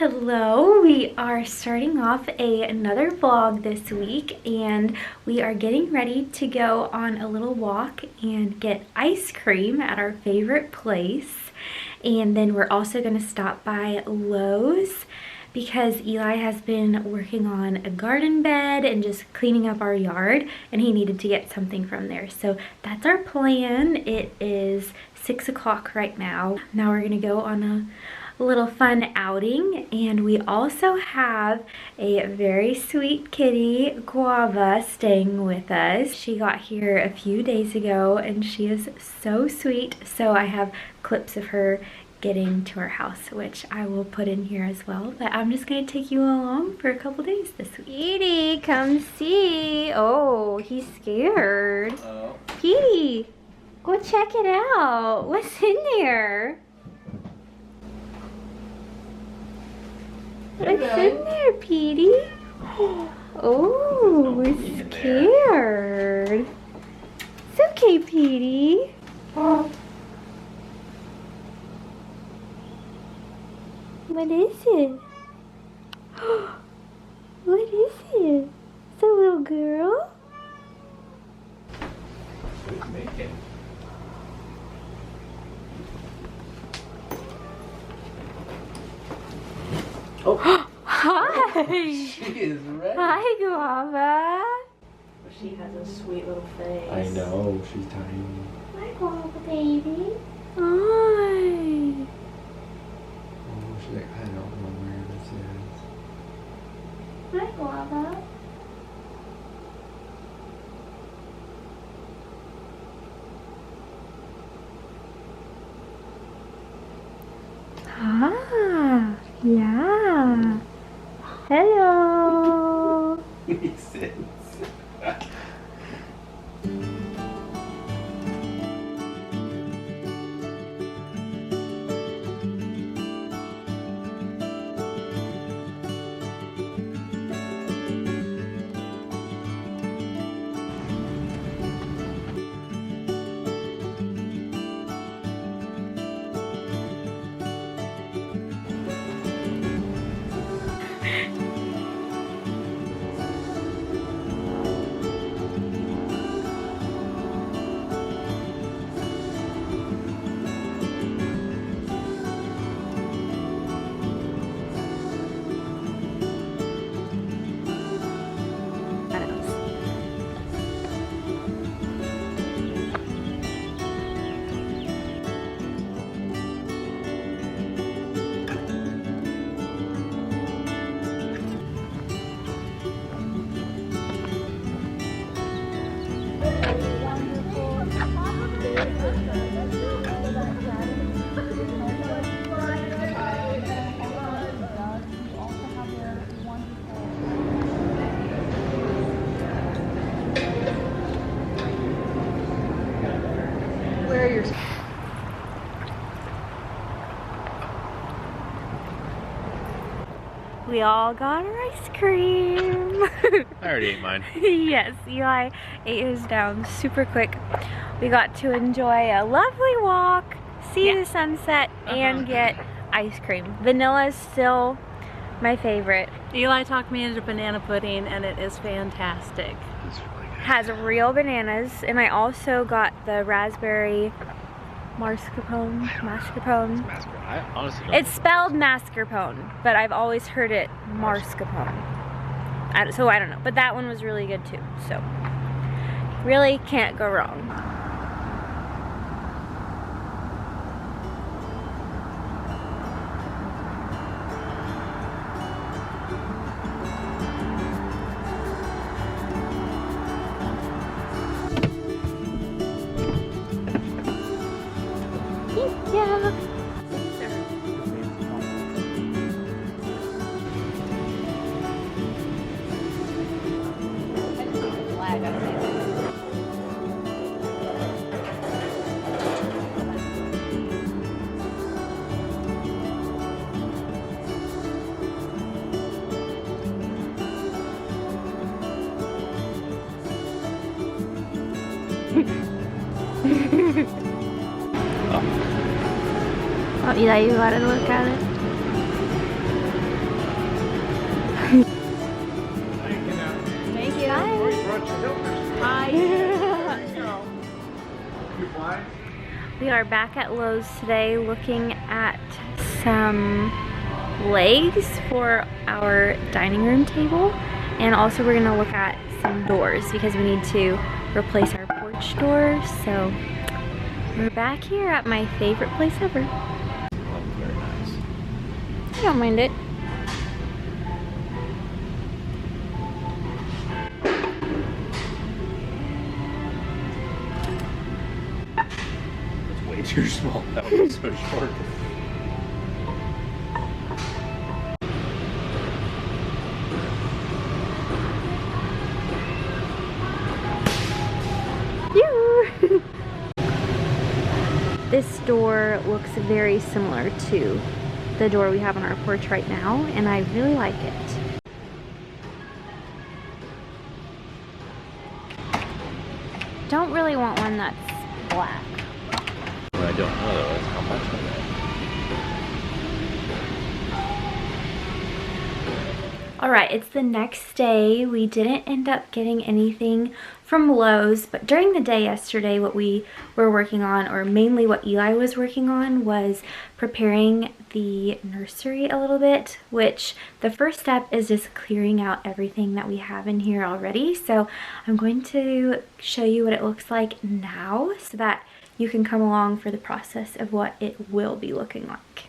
Hello, we are starting off another vlog this week and we are getting ready to go on a little walk and get ice cream at our favorite place. And then we're also going to stop by Lowe's because Eli has been working on a garden bed and just cleaning up our yard and he needed to get something from there. So that's our plan. It is 6 o'clock right now. Now we're gonna go on a little fun outing, and we also have a very sweet kitty, Guava, staying with us. She got here a few days ago and she is so sweet. So I have clips of her getting to our house, which I will put in here as well, but I'm just gonna take you along for a couple days this week. Petey, come see. Oh, he's scared. Petey, go check it out. What's in there? What's in there, Petey? Oh, we're scared. It's okay, Petey. What is it? What is it? It's a little girl? Good making. Oh! Hi! She is ready. Hi, Guava. She has a sweet little face. I know, she's tiny. Hi, Guava, baby. Hi. Oh, she's like, I don't know where this is. Hi, Guava. Ah, yeah. Hello. Makes sense. We all got our ice cream. I already ate mine. Yes, Eli ate his down super quick. We got to enjoy a lovely walk, see the sunset, and get ice cream. Vanilla is still my favorite. Eli talked me into banana pudding and it is fantastic. It's really good. Has real bananas, and I also got the raspberry mascarpone. I honestly don't. It's spelled mascarpone, but I've always heard it mascarpone. So I don't know, but that one was really good too. So really can't go wrong. Yeah. Oh, Eli, you gotta look at it. are back at Lowe's today looking at some legs for our dining room table, and also we're gonna look at some doors because we need to replace our porch door. So we're back here at my favorite place ever. Oh, very nice. I don't mind it. It's way too small. That was so short. This door looks very similar to the door we have on our porch right now, and I really like it. Don't really want one that's black. What I don't know though is how much of it. Alright, it's the next day. We didn't end up getting anything from Lowe's, but during the day yesterday, what we were working on, or mainly what Eli was working on, was preparing the nursery a little bit, which the first step is just clearing out everything that we have in here already. So I'm going to show you what it looks like now so that you can come along for the process of what it will be looking like.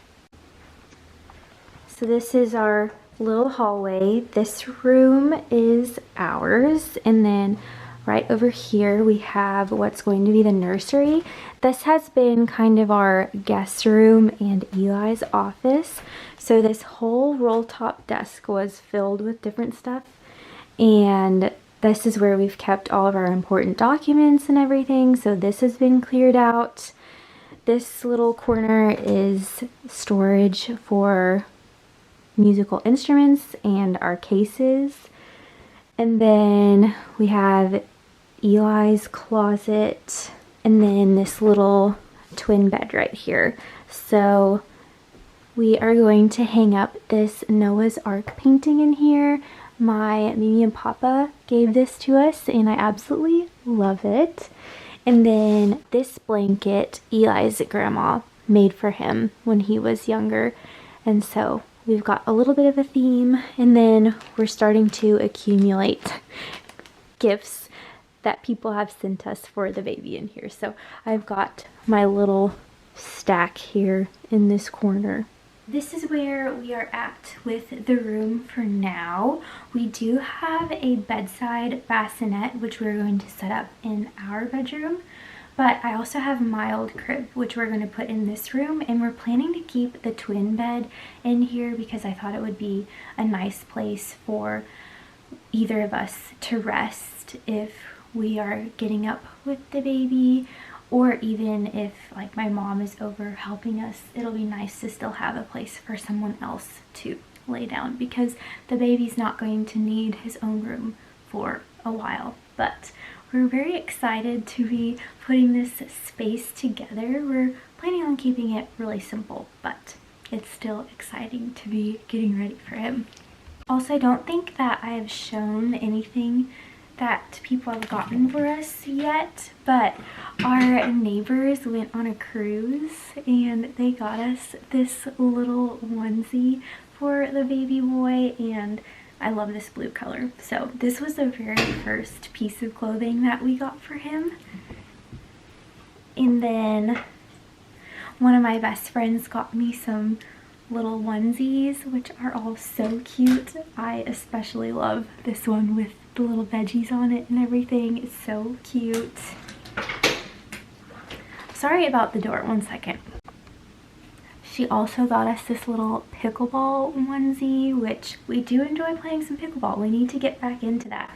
So this is our little hallway. This room is ours, and then right over here we have what's going to be the nursery. This has been kind of our guest room and Eli's office. So this whole roll top desk was filled with different stuff, and this is where we've kept all of our important documents and everything. So this has been cleared out. This little corner is storage for musical instruments and our cases. And then we have Eli's closet, and then this little twin bed right here. So we are going to hang up this Noah's Ark painting in here. My Mimi and Papa gave this to us and I absolutely love it. And then this blanket Eli's grandma made for him when he was younger, and so we've got a little bit of a theme. And then we're starting to accumulate gifts that people have sent us for the baby in here. So I've got my little stack here in this corner. This is where we are at with the room for now. We do have a bedside bassinet, which we're going to set up in our bedroom. But I also have mild crib, which we're going to put in this room, and we're planning to keep the twin bed in here because I thought it would be a nice place for either of us to rest if we are getting up with the baby, or even if like my mom is over helping us. It'll be nice to still have a place for someone else to lay down because the baby's not going to need his own room for a while. But we're very excited to be putting this space together. We're planning on keeping it really simple, but it's still exciting to be getting ready for him. Also, I don't think that I have shown anything that people have gotten for us yet, but our neighbors went on a cruise and they got us this little onesie for the baby boy, and I love this blue color. So this was the very first piece of clothing that we got for him. And then one of my best friends got me some little onesies, which are all so cute. I especially love this one with the little veggies on it and everything. It's so cute. Sorry about the door, 1 second. She also got us this little pickleball onesie, which we do enjoy playing some pickleball. We need to get back into that.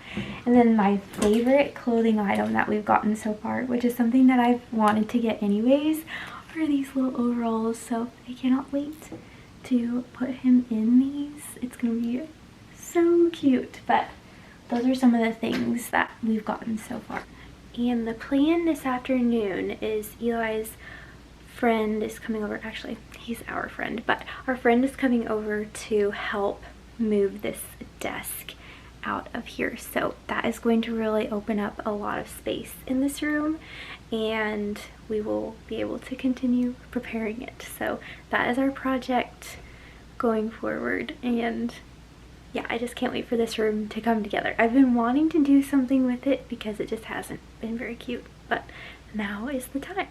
And then my favorite clothing item that we've gotten so far, which is something that I've wanted to get anyways, are these little overalls. So I cannot wait to put him in these. It's gonna be so cute. But those are some of the things that we've gotten so far. And the plan this afternoon is Eli's friend is coming over. Actually, he's our friend, but our friend is coming over to help move this desk out of here. So that is going to really open up a lot of space in this room, and we will be able to continue preparing it. So that is our project going forward, and yeah, I just can't wait for this room to come together. I've been wanting to do something with it because it just hasn't been very cute, but now is the time.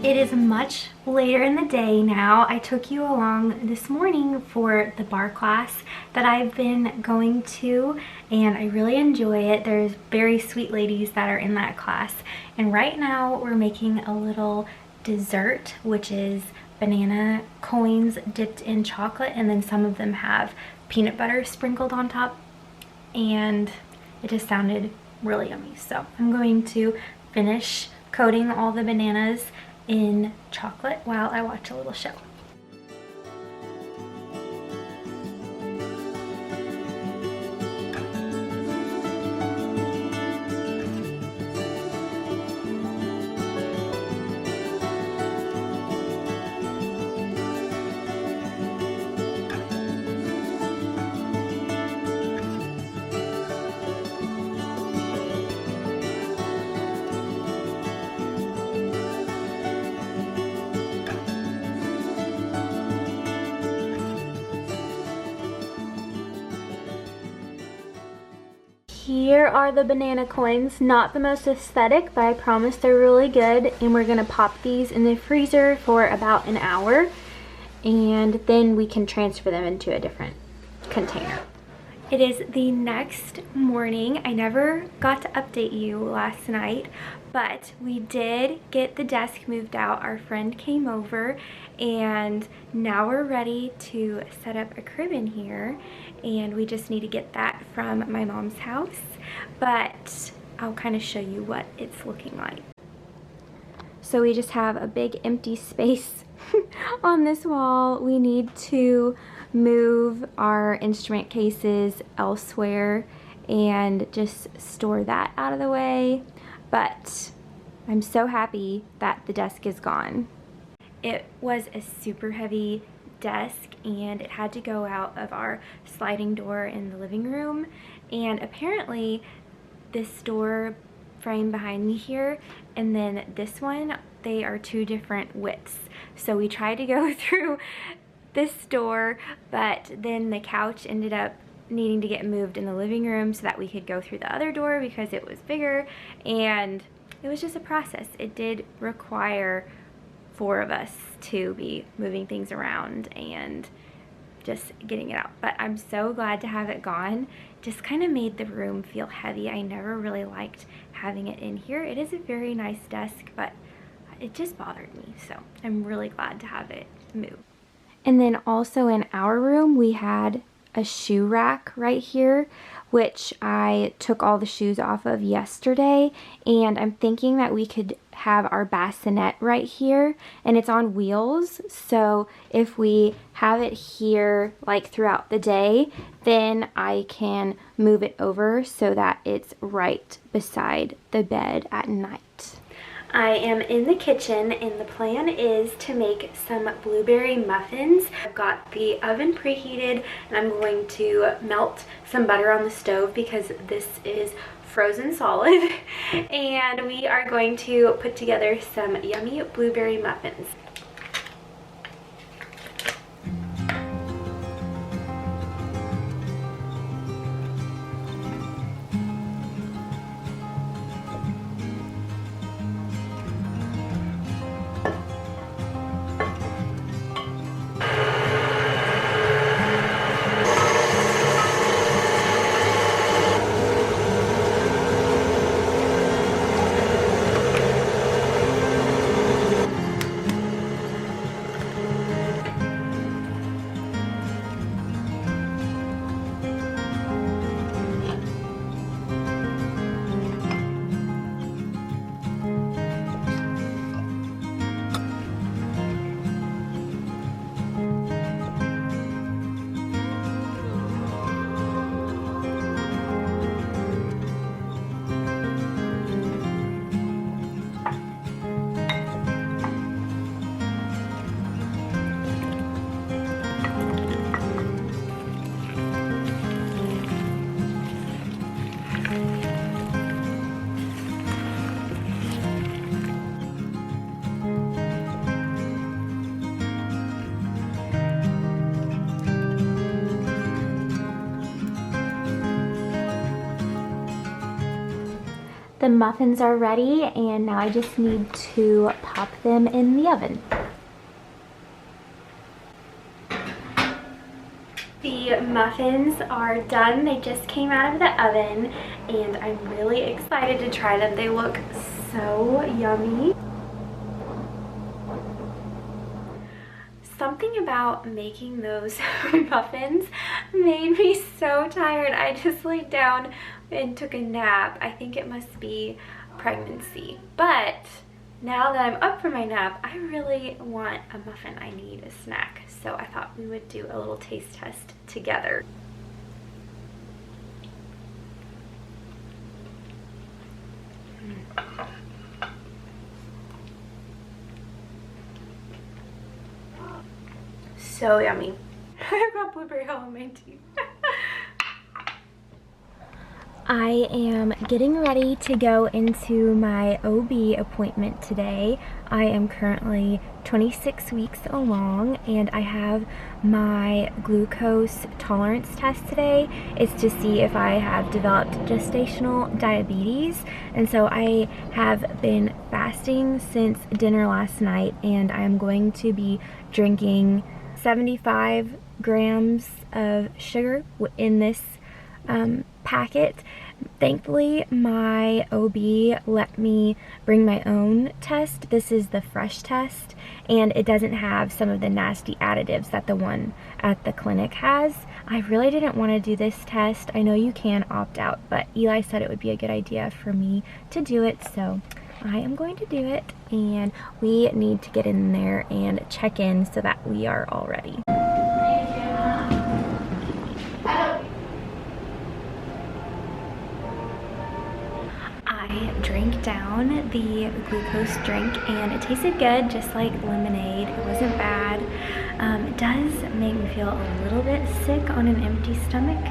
It is much later in the day now. I took you along this morning for the bar class that I've been going to, and I really enjoy it. There's very sweet ladies that are in that class, and right now we're making a little dessert, which is banana coins dipped in chocolate, and then some of them have peanut butter sprinkled on top, and it just sounded really yummy. So I'm going to finish coating all the bananas in chocolate while I watch a little show. Here are the banana coins. Not the most aesthetic, but I promise they're really good. And we're gonna pop these in the freezer for about an hour, and then we can transfer them into a different container. It is the next morning. I never got to update you last night, but we did get the desk moved out. Our friend came over, and now we're ready to set up a crib in here, and we just need to get that from my mom's house, but I'll kind of show you what it's looking like. So we just have a big empty space on this wall. We need to move our instrument cases elsewhere and just store that out of the way, but I'm so happy that the desk is gone. It was a super heavy desk, and it had to go out of our sliding door in the living room, and apparently this door frame behind me here and then this one, they are two different widths. So we tried to go through this door, but then the couch ended up needing to get moved in the living room so that we could go through the other door because it was bigger, and it was just a process. It did require 4 of us to be moving things around and just getting it out, but I'm so glad to have it gone. Just kind of made the room feel heavy. I never really liked having it in here. It is a very nice desk, but it just bothered me, so I'm really glad to have it moved. And then also in our room, we had a shoe rack right here, which I took all the shoes off of yesterday, and I'm thinking that we could have our bassinet right here, and it's on wheels, so if we have it here like throughout the day, then I can move it over so that it's right beside the bed at night. I am in the kitchen, and the plan is to make some blueberry muffins. I've got the oven preheated, and I'm going to melt some butter on the stove because this is frozen solid, and we are going to put together some yummy blueberry muffins. muffins are ready, and now I just need to pop them in the oven. The muffins are done. They just came out of the oven, and I'm really excited to try them. They look so yummy. Something about making those muffins made me so tired. I just laid down and took a nap. I think it must be pregnancy. But now that I'm up for my nap, I really want a muffin. I need a snack. So I thought we would do a little taste test together. So yummy. I've got blueberry all in my teeth. I am getting ready to go into my OB appointment today. I am currently 26 weeks along, and I have my glucose tolerance test today. It's to see if I have developed gestational diabetes, and so I have been fasting since dinner last night, and I am going to be drinking 75 grams of sugar in this packet. Thankfully, my OB let me bring my own test. This is the fresh test, and it doesn't have some of the nasty additives that the one at the clinic has. I really didn't want to do this test. I know you can opt out, but Eli said it would be a good idea for me to do it, so I am going to do it, and we need to get in there and check in so that we are all ready. I drank down the glucose drink, and it tasted good, just like lemonade. It wasn't bad. It does make me feel a little bit sick on an empty stomach.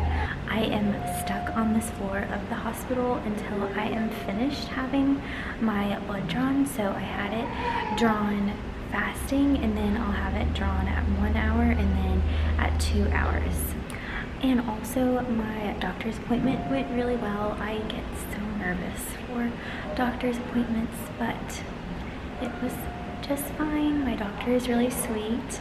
I am stuck on this floor of the hospital until I am finished having my blood drawn. So I had it drawn fasting, and then I'll have it drawn at 1 hour and then at 2 hours. And also my doctor's appointment went really well. I get so nervous for doctor's appointments, but it was just fine. My doctor is really sweet.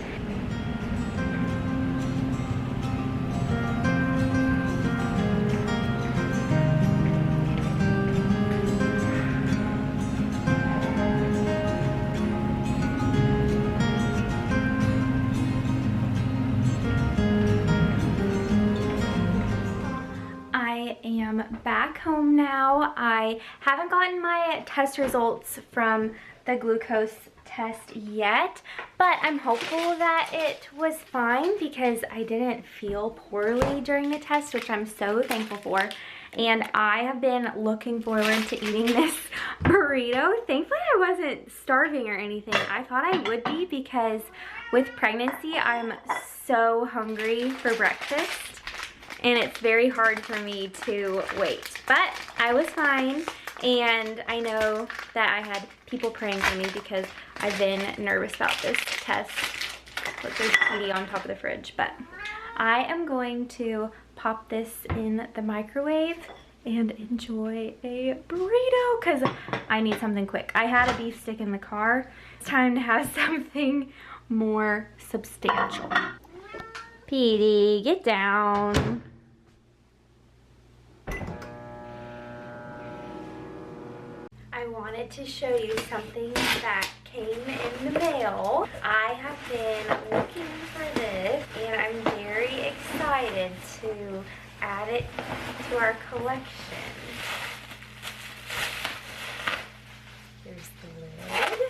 Back home now. I haven't gotten my test results from the glucose test yet, but I'm hopeful that it was fine because I didn't feel poorly during the test, which I'm so thankful for. And I have been looking forward to eating this burrito. Thankfully, I wasn't starving or anything. I thought I would be because with pregnancy, I'm so hungry for breakfast. And it's very hard for me to wait. But I was fine, and I know that I had people praying for me because I've been nervous about this test. Look, there's Petey on top of the fridge. But I am going to pop this in the microwave and enjoy a burrito because I need something quick. I had a beef stick in the car. It's time to have something more substantial. Petey, get down. I wanted to show you something that came in the mail. I have been looking for this, and I'm very excited to add it to our collection. Here's the lid.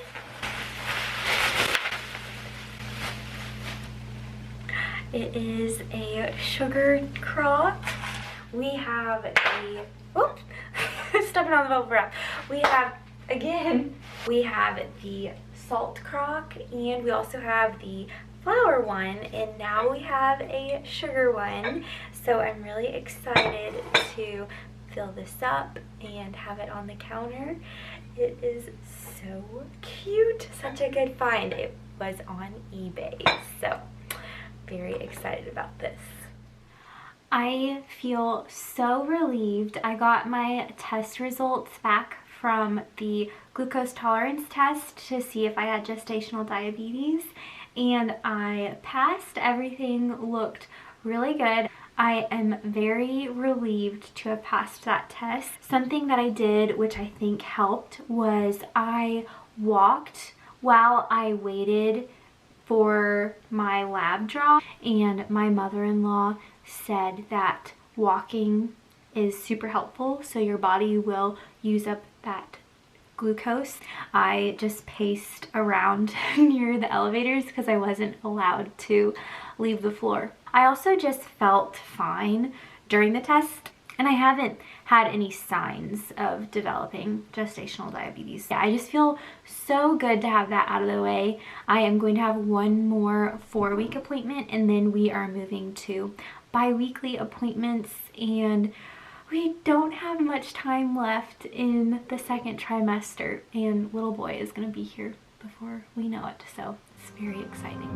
It is a sugar crock. We have the, oh, stepping on the bubble wrap. We have, again, we have the salt crock, and we also have the flour one, and now we have a sugar one. So I'm really excited to fill this up and have it on the counter. It is so cute, such a good find. It was on eBay, so very excited about this. I feel so relieved. I got my test results back from the glucose tolerance test to see if I had gestational diabetes, and I passed. Everything looked really good. I am very relieved to have passed that test. Something that I did, which I think helped, was I walked while I waited for my lab draw, and my mother-in-law said that walking is super helpful, so your body will use up that glucose. I just paced around near the elevators because I wasn't allowed to leave the floor. I also just felt fine during the test, and I haven't had any signs of developing gestational diabetes. Yeah, I just feel so good to have that out of the way. I am going to have one more 4-week appointment, and then we are moving to bi-weekly appointments, and we don't have much time left in the second trimester, and little boy is going to be here before we know it, so it's very exciting.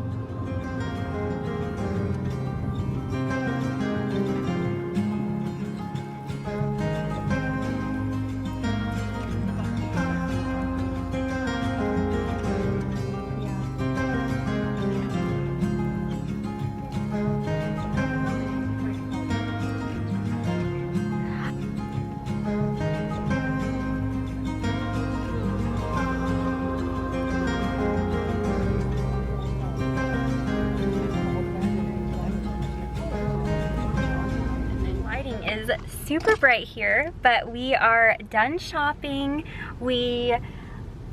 Super bright here, but we are done shopping. We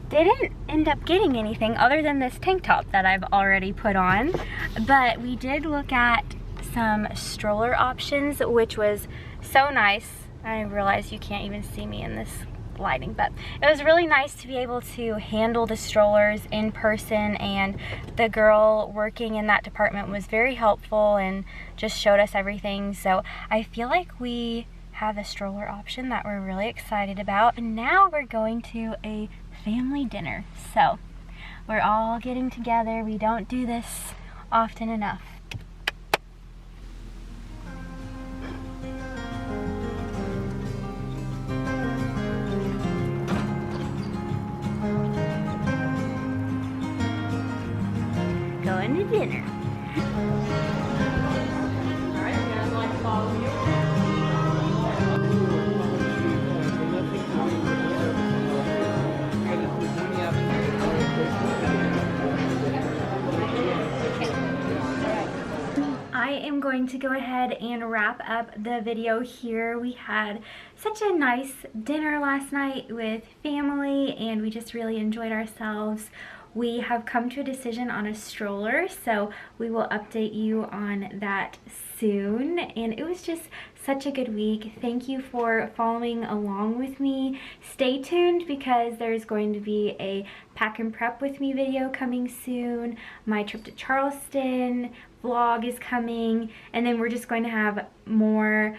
didn't end up getting anything other than this tank top that I've already put on, but we did look at some stroller options, which was so nice. I realize you can't even see me in this lighting, but it was really nice to be able to handle the strollers in person, and the girl working in that department was very helpful and just showed us everything. So I feel like we have a stroller option that we're really excited about, and now we're going to a family dinner. So we're all getting together. We don't do this often enough. Going to dinner. Alright, you guys like to follow me? I am going to go ahead and wrap up the video here. We had such a nice dinner last night with family, and we just really enjoyed ourselves. We have come to a decision on a stroller, so we will update you on that soon. And it was just such a good week. Thank you for following along with me. Stay tuned because there's going to be a pack and prep with me video coming soon. My trip to Charleston vlog is coming, and then we're just going to have more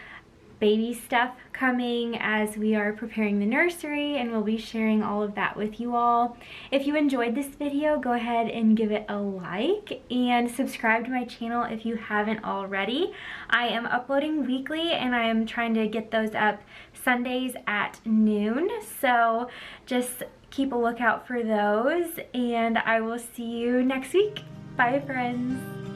baby stuff coming as we are preparing the nursery, and we'll be sharing all of that with you all. If you enjoyed this video, go ahead and give it a like and subscribe to my channel if you haven't already. I am uploading weekly, and I am trying to get those up Sundays at noon, so just keep a lookout for those, and I will see you next week. Bye, friends.